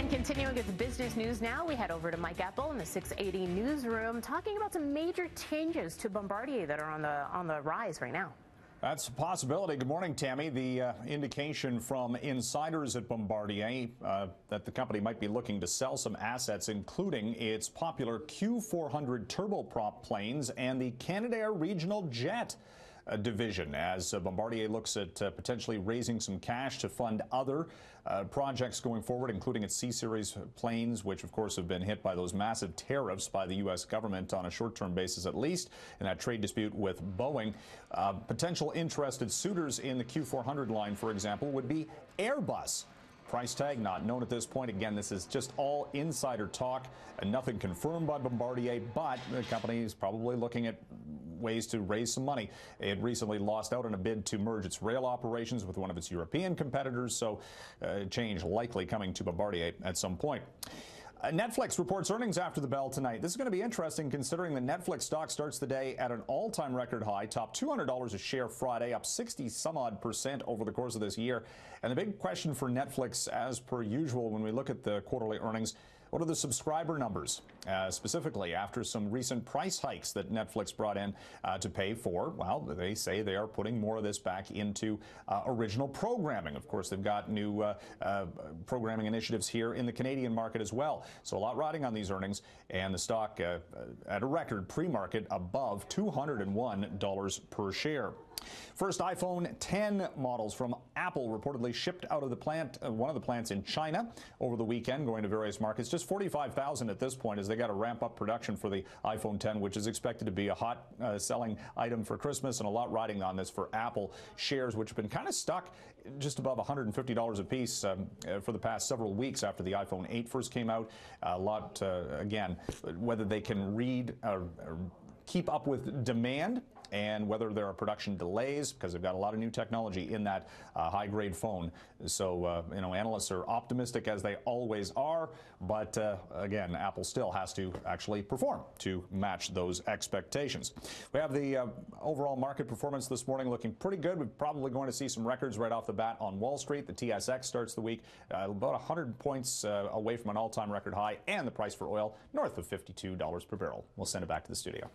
And continuing with the business news now, we head over to Mike Eppel in the 680 newsroom talking about some major changes to Bombardier that are on the rise right now. That's a possibility. Good morning, Tammy. The indication from insiders at Bombardier that the company might be looking to sell some assets, including its popular Q400 turboprop planes and the Canadair regional jet division, as Bombardier looks at potentially raising some cash to fund other projects going forward, including its C-Series planes, which of course have been hit by those massive tariffs by the U.S. government on a short-term basis at least, in that trade dispute with Boeing. Potential interested suitors in the Q400 line, for example, would be Airbus. Price tag not known at this point. Again, this is just all insider talk and nothing confirmed by Bombardier, but the company is probably looking at ways to raise some money. It recently lost out on a bid to merge its rail operations with one of its European competitors, so change likely coming to Bombardier at some point. Netflix reports earnings after the bell tonight. This is going to be interesting considering the Netflix stock starts the day at an all-time record high, topped $200 a share Friday, up 60-some-odd% over the course of this year. And the big question for Netflix, as per usual, when we look at the quarterly earnings, what are the subscriber numbers, specifically after some recent price hikes that Netflix brought in to pay for? Well, they say they are putting more of this back into original programming. Of course, they've got new programming initiatives here in the Canadian market as well. So a lot riding on these earnings, and the stock at a record pre-market above $201 per share. First iPhone 10 models from Apple reportedly shipped out of the plant, one of the plants in China over the weekend, going to various markets. Just 45,000 at this point, as they got to ramp up production for the iPhone 10, which is expected to be a hot selling item for Christmas, and a lot riding on this for Apple shares, which have been kind of stuck just above $150 a piece for the past several weeks after the iPhone 8 first came out. A lot, again, whether they can read or keep up with demand, and whether there are production delays, because they've got a lot of new technology in that high-grade phone. So, analysts are optimistic, as they always are, but again, Apple still has to actually perform to match those expectations. We have the overall market performance this morning looking pretty good. We're probably going to see some records right off the bat on Wall Street. The TSX starts the week about 100 points away from an all-time record high, and the price for oil north of $52 per barrel. We'll send it back to the studio.